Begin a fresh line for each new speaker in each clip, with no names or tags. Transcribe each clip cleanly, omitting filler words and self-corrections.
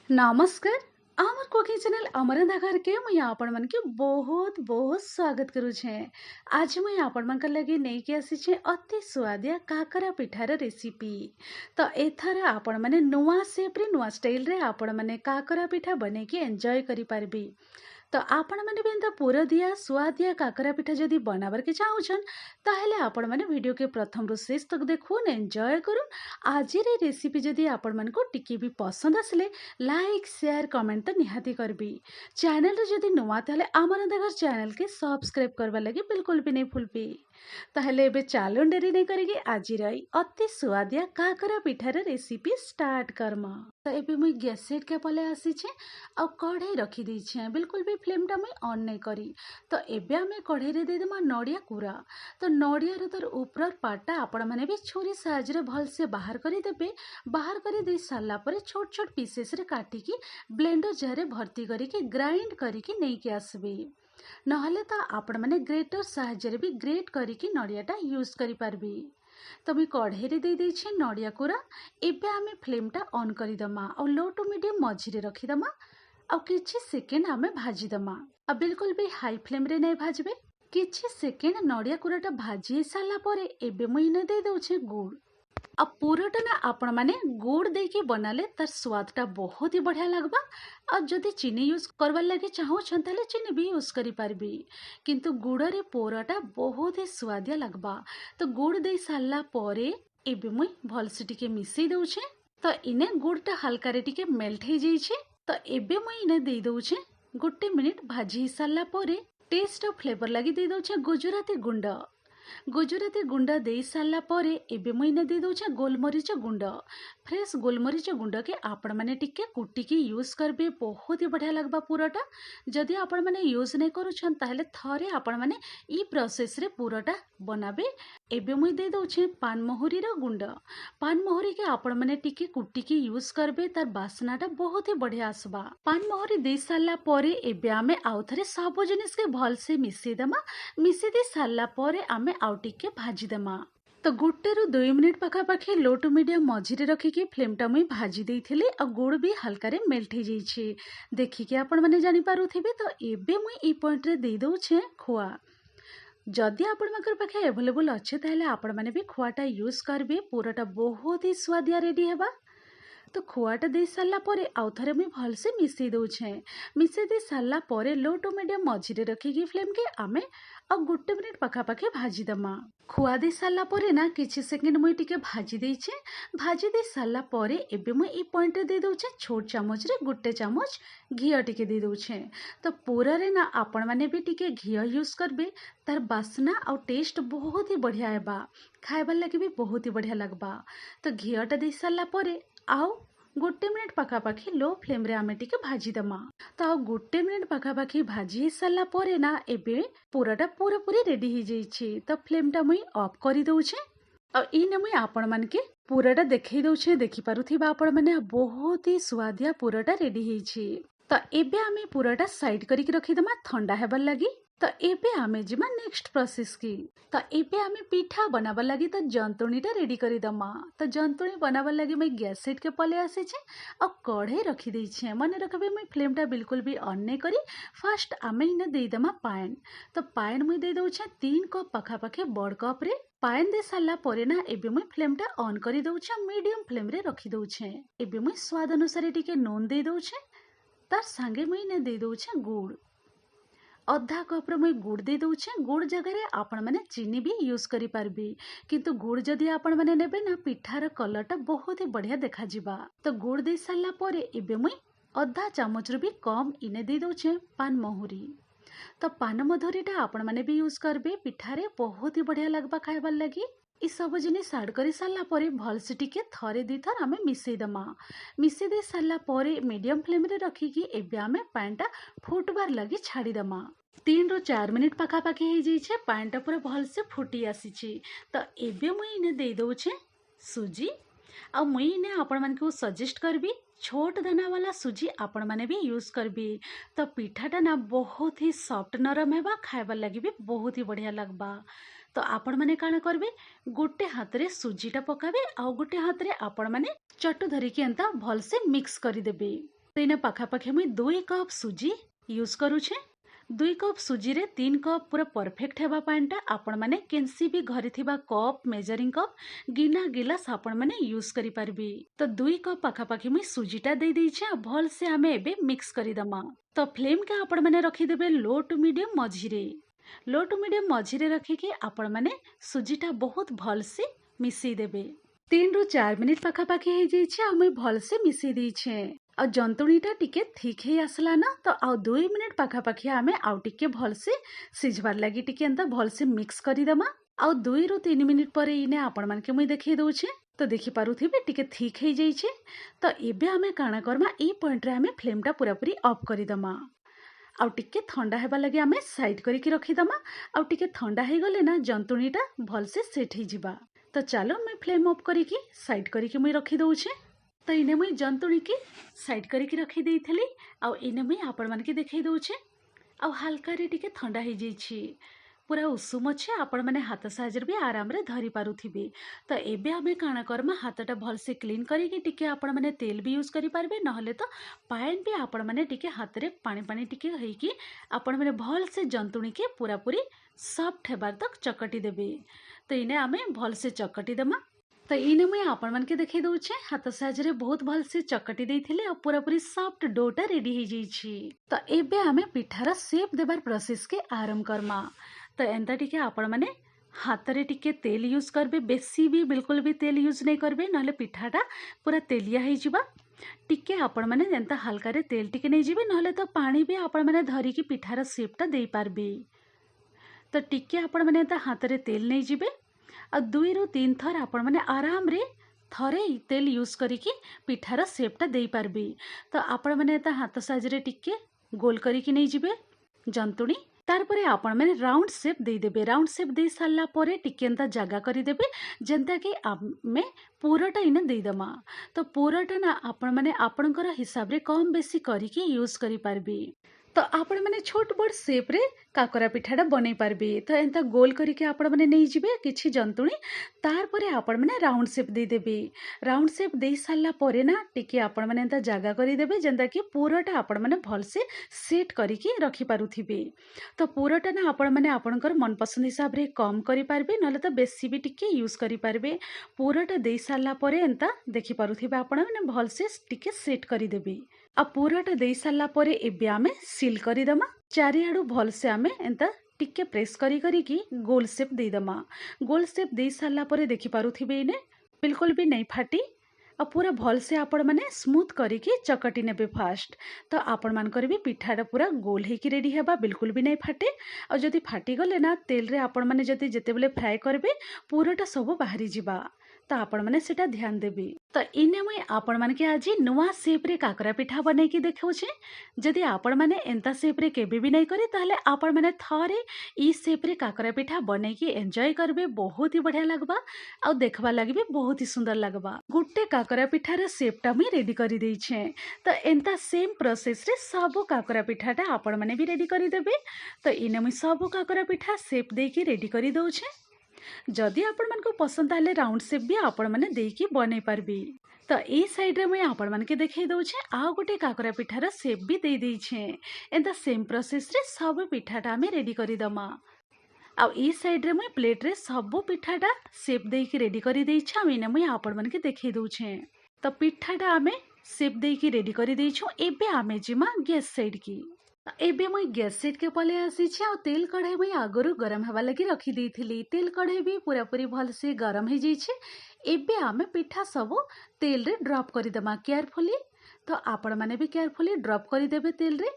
नमस्कार। आमर cooking channel अमरंधा घर के मुझे आपण मन के बहुत बहुत स्वागत करू छे। आज मुझे आपण मन के लगे नहीं के आसी छे अति स्वादिया काकरा पिठार रेसिपी। तो एथर आपण माने नुआ शेप रे नुआ स्टाइल रे आपण माने काकरा पिठा बने के एंजॉय करि पारबी। तो आपण माने भी एंता पूरा दिया स्वादिया काकरा पिठा जदि बनावर के चाहुछन ताहेले आपण माने वीडियो के प्रथम रु शेष तक देखुन एंजॉय करुन। आज रे रेसिपी जदि आपण मन को टिके भी पसंद आसले लाइक शेयर कमेंट तो निहाती करबी। चैनल रे जदि नुआ ताले अमरंधा घर चैनल के सब्सक्राइब करबा लगे बिल्कुल भी नहीं भूलबी। ताहेले एबे चालू डेरी नहीं करेगी आज रही अति स्वादिया काकरा पिठार रेसिपी स्टार्ट करमा। तो एबे मुई गैस सेट के पले आसी छे आ कढ़ाई रखी दी छे बिल्कुल भी फ्लेम टा मुई ऑन नहीं करी। तो एबे आमे कढ़ाई रे दे देमा नड़िया कुरा। तो नड़िया रे तर ऊपर पाटा आपण माने भी छुरी साहाय्य रे भल से बाहर करी देबे। बाहर करी दे साला परे छोट छोट पीसेस रे काटी की ब्लेंडर जार भर्ती करी की ग्राइंड करी की नहीं के आसबे। नहले तो आपण माने ग्रेटर साहाय्य रे भी ग्रेट करी की नड़ियाटा यूज करि पारबी। तो मुई कढ़ाई रे दे दी छे नड़िया कुरा। एबे आमे फ्लेम टा ऑन करी दमा और लो टू मीडियम मझी रे रखी दमा और किछि सेकेंड आमे भाजी दमा। अब बिल्कुल भी हाई फ्लेम रे नहीं भाजबे। किछि सेकेंड नड़िया कुराटा भाजी साला परे एबे मुई ने दे दउ छे गुड़। अब पूराटा ना आपण माने गुड़ दे के बनाले तार स्वादटा बहुत ही बढ़िया लगबा। और जदि चीनी यूज करवार लगे चाहो ताले चीनी भी यूज करि पारबी, किंतु गुड़ रे पोराटा बहुत ही स्वादिया लगबा। तो गुड़ दे साला परे एबे मुई भल से टिके मिसई दउ छे। तो इने गुड़टा हल्का रे टिके मेल्ट हे जाई छे। तो एबे मुई इने दे दउ छे गोटे मिनिट भाजी साला परे टेस्ट और फ्लेवर लगी दे दउ छे गुजराती गुंड। गुजराती गुंड दे साला परे एबे मुई ने दे दउछे गोलमरीच गुंड। फ्रेश गोलमरीच गुंड के आपण माने टिके कुटी की यूज करबे बहुत ही बढ़िया लगबा पूराटा। जदि आपण माने यूज नहीं करूछन ताहले थरे आपण माने ई प्रोसेस रे पूराटा बनाबे। एबे मुई दे दउछे पान मोहरी रो गुंड। पान मोहरी के आपण माने टिके कुटी की यूज करबे तार बासनाटा बहुत ही बढ़िया आसबा। पान मोहरी दे साला परे एबे आमे आउ थरे सब जिनिस के भल से मिसई दमा। मिसई दे साला परे आमे आउ टिके भाजी दमा। तो गोटे रु 2 मिनिट पाखापाखि लो टू मीडियम मझिरे रखिकी फ्लेम टा मुई भाजी देइथिली और गुड़ भी हल्का रे मेल्ट हो जाइए देखिके आपण माने जानि पारुथिबे। तो एबे मुई ई पॉइंट रे दे दउछे खोआ। जदि आपण माकर पाखे अवेलेबल अच्छे ताहले आपण माने भी खोआटा यूज करबे पूराटा बहुत ही स्वादिया रेडी हेबा। तो खोआटा दे साला परे आउ थरे मुई भल से मिसई दउछे। मिसई दे साला परे लो टू मीडियम मझिरे रखिकी फ्लेम के आमे और गोटे मिनिट पाखापाखि भाजी दमा। खोआ दे साला परे ना किछि सेकेंड मुई टिके भाजी देइछे। भाजी दे साला परे एबे मुई ई पॉइंट रे दे दउछे छोट चामच रे गोटे चामच घिया टिके दे दउछे। तो पूरा रे ना आपण माने भी टिके घिया यूज करबे तार बासना और टेस्ट बहुत ही बढ़िया हेबा। खाइबार लगे भी बहुत ही बढ़िया लगबा। तो घियाटा दे साला परे आउ गोटे मिनिट पाखापाखि लो फ्लेम रे आमे टिके भाजी दमा। तो आउ गोटे मिनिट पाखापाखि भाजी साला परे ना एबे पूराटा पूरा पूरी रेडी हो जाइए। तो फ्लेम टा मुई ऑफ कर दउछे और इने मुई आपण मन के पूराटा देखई दउछे। देखि पारुथिबा आपण माने बहुत ही स्वादिया पूराटा रेडी होइछि। तो एबे आमे पूराटा साइड करी के रखी दमा ठंडा हेबार लगी। तो एबे आमे जिमा नेक्स्ट प्रोसेस की। तो एबे आमे पिठा बनाबार लगी तो जंतुणीटा रेडी करी दमा। तो जंतुणी बनाबार लगी मैं गैस सेट के पले आसी छे और कढ़ाई रखी दी छे। मने रखबे मैं फ्लेम टा बिल्कुल भी ऑन नहीं करी। फास्ट आमे इने दे दमा पान। तो पान मुई दे दउछे 3 कप पाखापाखि बड़ कप रे। पान दे साला परे ना एबे मुई फ्लेम टा ऑन करी दउछे मीडियम फ्लेम रे रखी दउछे। एबे मुई स्वाद अनुसार टिके नून दे दउछे। तार संगे मुई ने दे दउछे गुड़। अधा कप रे मुई गुड़ दे दउछे। गुड़ जगह रे आपण माने चीनी भी यूज करि पारबी, किंतु गुड़ जदि आपण माने नेबे ना पिठार कलरटा बहुत ही बढ़िया देखा जिबा। तो गुड़ दे साला परे एबे मुई अधा चामच रे भी कम इने दे दउछे पान मोहरी। तो पान मधुरीटा आपण माने भी यूज करबे पिठारे बहुत ही बढ़िया लगबा खाइबार लगी। ई सब जिनिस ऐड करी साला परे भल से टिके थरे दी थर आमे मिसई दमा। मिसई दे साला परे मीडियम फ्लेम रे रखिकी एबे आमे पानटा फुटबार लगी छाड़ी दमा। 3 ରୁ 4 मिनिट पाखापाखि हो जाइए पानटा पूरा भल से फुटी आसी। तो एबे मुई इने दे दउछे सुजी। आ मुई इने आपण मन को सजेस्ट करबी छोट दाना वाला सुजी आपण माने भी यूज करबी। तो पिठाटा ना बहुत ही सॉफ्ट नरम हेबा खाइबार लगी भी बहुत ही बढ़िया लगबा। तो आपण माने काना करबे गोटे हाथ रे सुजीटा पकाबे आ गोटे हाथ रे आपण माने चटु धरिकी एंता भल से मिक्स करी देबे। तो इना पाखापाखि मुई 2 कप सुजी यूज करूछे। 2 कप सुजी रे 3 कप पूरा परफेक्ट हेबा पानीटा आपण माने केनसी भी घरे थिबा कप मेजरिंग कप गिना गिलास आपण माने यूज करि पारबी। तो 2 कप पाखापाखि मुई सुजीटा दे देइछे भल से आमे एबे मिक्स करि दमा। तो फ्लेम के आपण माने रखि देबे लो टू मीडियम मझिरे। लो टू मीडियम मझिरे रखिके आपण माने सुजीटा बहुत भल से मिसई देबे। 3 रु 4 मिनिट पाखापाखि हो जाइए आ मुई भल से मिसई देइछे आ जंतुणीटा टिके ठीक ही आसला ना। तो आ 2 मिनिट पाखापाखि आमे आउ टिके भल से सिझबार लगी टिके एंता भल से मिक्स करिदमा। आ 2 रु 3 मिनिट पर इने आपण मानके मुई देखै दउछे। तो देखि पारुथिबे टिके ठीक हो जाइए। तो एबे आमे काना करमा ए पॉइंट रे आमे फ्लेमटा पूरा पूरी ऑफ करिदमा। आउ टिके ठंडा हेबा लगे आमे साइड करिके रखिदमा। आउ टिके ठंडा हे गले ना जंतुणीटा भल से सेट ही जिबा। तो चलो मुई फ्लेम ऑफ करिकी साइड करिके मुई रखि दउछे। तो इने मुई जंतुणी की साइड करिके रखि देइथली। आ इने मुई आपण मानके देखै दउछे। आ हल्का रे टिके ठंडा हे जाइछि पूरा उषुम अच्छे आपण माने हाथ साहाଯ୍य भी आराम रे धरि पारुथिबे। तो एबे आमे काना करमा हाथटा भल से क्लीन करिके टिके आपण माने तेल भी यूज करि पारबे नहले तो पानी भी आपण माने टिके हाथ रे पानी पानी टिके हेकी आपण माने भल से जंतुणी के पूरा पूरी सॉफ्ट हेबार तक चकटी देबे। तो इने आमे भल से चकटी देमा। तो इने मुई आपण मानके देखै दउछे हाथ साहाଯ୍य बहुत भल से चकटी देइथिले आ पूरा पूरी सॉफ्ट डोटा रेडी हे जाइछि। तो एबे आमे पिठार शेप देबार प्रोसेस के आरंभ करमा। तो एंता टिके आपण माने हाथ रे टिके तेल यूज करबे बेसी भी बिल्कुल भी तेल यूज नहीं करबे नहले पिठाटा पूरा तेलिया हे जिबा। टिके आपण माने एंता हल्का रे तेल टिके नहीं जिबे नहले तो पानी भी आपण माने धरी की पिठार शेपटा देई पारबे। तो टिके आपण माने एंता हाथ रे तेल नहीं जिबे आ 2 रु 3 थर आपण माने आराम रे थरे तेल यूज करिकी पिठार शेपटा देई पारबे। तो आपण माने एंता हाथ साहाଯ୍य टिके गोल करिकी नहीं जिबे जंतुणी। तार परे आपण माने राउंड शेप दे देबे। राउंड शेप दे सारला परे टिके एंता जगह करि देबे जेंता कि आमे पूराटा इने दे दमा। तो पूराटा ना आपण माने आपणकर हिसाब रे कम बेसी करिकी यूज करि पारबे। तो आपण माने छोट बड़ शेप रे काकरा पिठाटा बनै पारबे। तो एंता गोल करिके आपण माने नहीं जिबे किछि जंतुणी तार परे आपण माने राउंड शेप दे देबे। राउंड शेप दे सारला परे ना टिके आपण माने एंता जगह करि देबे जेंता कि पूराटा आपण माने भल से सेट करिके रखि पारुथिबे। तो पूराटा ना आपण माने आपणकर मन पसंद हिसाब रे कम करि पारबे नले तो बेसी भी टिके यूज करि पारबे। पूराटा दे सारला परे एंता देखि पारुथिबे आपण माने भल से टिके सेट करि देबे। आ पूराटा दे सारला परे एबे आमे सील करि दमा। चारिआडू भल से आमे एंता टिके प्रेस करी करी की गोल शेप दे दमा। गोल शेप दे सारला परे देखि पारुथिबे इने बिल्कुल भी नहीं फाटी आ पूरा भल से आपण माने स्मूथ करिकी चकटी नेबे फास्ट। तो आपण मानकर भी पिठाटा पूरा गोल हेकी रेडी हेबा बिल्कुल भी नहीं फाटे। आ जदि फाटी गले ना तेल रे आपण माने जदि जेतेबेले फ्राई करबे पूराटा सब बाहरी जिबा। तो आपण माने सेटा ध्यान देबे। तो इने मुई आपण मानके आज नुआ शेप रे काकरा पिठा बनै की देखौछे। जदि आपण माने एंता शेप रे केबे भी नहीं करे ताहले आपण माने थरे ई शेप रे काकरा पिठा बनै की एंजॉय करबे बहुत ही बढ़िया लगबा आ देखबा लागि भी बहुत ही सुंदर लगबा। गुट्टे काकरा पिठार शेपटा मुई रेडी करि देइछे। तो एंता सेम प्रोसेस रे सब काकरा पिठाटा आपण माने भी रेडी करि देबे। तो इने मुई सब काकरा पिठा शेप देकी रेडी करि दउछे। जदि आपण मानको पसंद आले राउंड शेप भी आपण माने देकी बनै पारबे। तो ए साइड रे मुई आपण मानके देखै दउछे आ गोटे काकरा पिठार शेप भी दे देइछे। एंता सेम प्रोसेस रे सब पिठाटा आमे रेडी करि दमा। आ ई साइड रे मुई प्लेट रे सब पिठाटा शेप देकी रेडी करि देइछे। आ इने मुई आपण मानके देखै दउछे। तो पिठाटा आमे शेप देकी रेडी करि देइछु। एबे आमे जिमा गैस साइड की। एबे मुई गैस सेट के पले आसीछि आ तेल कढ़ाई मुई आगरु गरम हवा लगी रखी देइथिली। तेल कढ़ाई भी पूरा पूरी भल से गरम हे जाइछि। एबे आमे पिठा सब तेल रे ड्रॉप करि दमा केयरफुली। तो आपण माने भी केयरफुली ड्रॉप करि देबे तेल रे।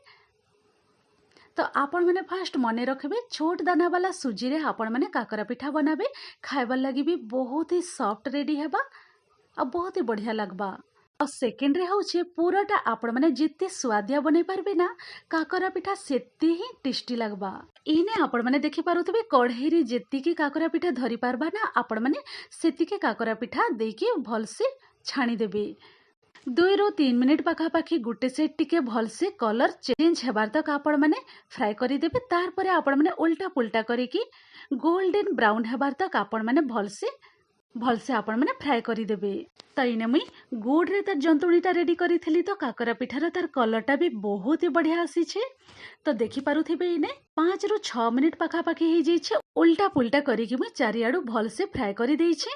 तो आपण माने फास्ट मने रखबे छोट दाना वाला सुजी रे आपण माने काकरा पिठा बनाबे खाइबार लगी भी बहुत ही सॉफ्ट रेडी हेबा आ बहुत ही बढ़िया लगबा। और सेकेंड रे होचे पूराटा आपण माने जिते स्वादिया बनै पारबे ना काकरा पिठा सेते ही टेस्टी लगबा। इने आपण माने देखि पारुथबे कढ़ाई रे जेतिकी काकरा पिठा धरि पारबा ना आपण माने सेतिके काकरा पिठा देकी भल से छाणी देबे। 2 रु 3 मिनिट पाखापाखि गुटे सेट टिके भल से कलर चेंज हेबार तक आपण माने फ्राई करि देबे। तार परे आपण माने उल्टा पुल्टा करिकी गोल्डन ब्राउन हेबार तक आपण माने भल से भलसे आपण मैंने फ्राए करदेवे। तो इने मुई गुड़ रे तार जंतुणीटा रेडी करी तो काकरा पिठार तार कलरटा भी बहुत ही बढ़िया आसी। तो देखी पारुथिबे इने 5 रु 6 मिनिट पाखापाखि हो जाइए उल्टा पुल्टा करिकी मुई चारियाडू भलसे फ्राए कर देइछे।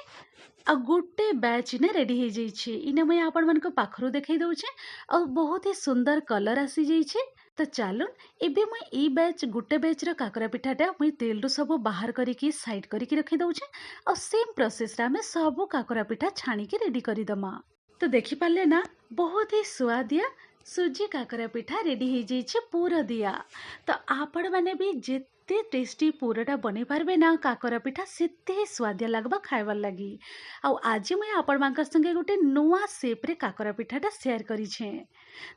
आ गोटे बैच इने रेडी हो जाइए। इने मुई आपण मानको पाखरु देखै दउछे आ बहुत ही सुंदर कलर आसी जाइए। तो चलून एबे मुई ई बैच गोटे बैच रो काकरा पिठाटा मुई तेल रु सब बाहर करिकी साइड करिकी रखी दउछे आ सेम प्रोसेस रे हमें सब काकरा पिठा छाणीकी रेडी करिदमा। तो देखी पाले ना बहुत ही स्वादिया सुजी काकरा पिठा रेडी हो जाइए पूरा दिया। तो आपण माने भी जेते टेस्टी पूराटा बनी पारबे ना काकरा पिठा सेते ही स्वादिया लगबा खाइबार लगी। आउ आज मुई आपण मानक संगे गोटे नुआ शेप रे काकरा पिठाटा शेयर करी छे।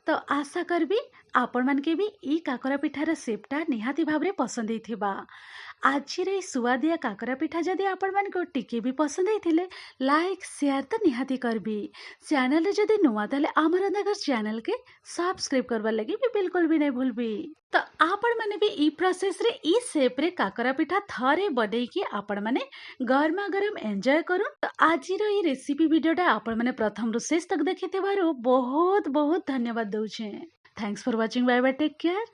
तो आशा करबी आपण मानके भी ई काकरा पिठार शेपटा निहाती भाबरे पसंद हेथिबा। आजिर ई सुआदिया काकरा पिठा जदि आपण मानको टिके भी पसंद हेथिले लाइक शेयर तो निहाती करबी। चैनल रे जदि नुआ ताले अमरनगर चैनल के सब्सक्राइब करबा लगी भी बिल्कुल भी नहीं भूलबी। तो आपण माने भी ई प्रोसेस रे ई शेप रे काकरा पिठा थरे बडई की आपण माने गरमा गरम एंजॉय करू। तो आजिर ई रेसिपी वीडियोटा आपण माने प्रथम रु शेष तक देखिथिबारु बहुत बहुत धन्यवाद दउछे। Thanks for watching. Bye bye, take care.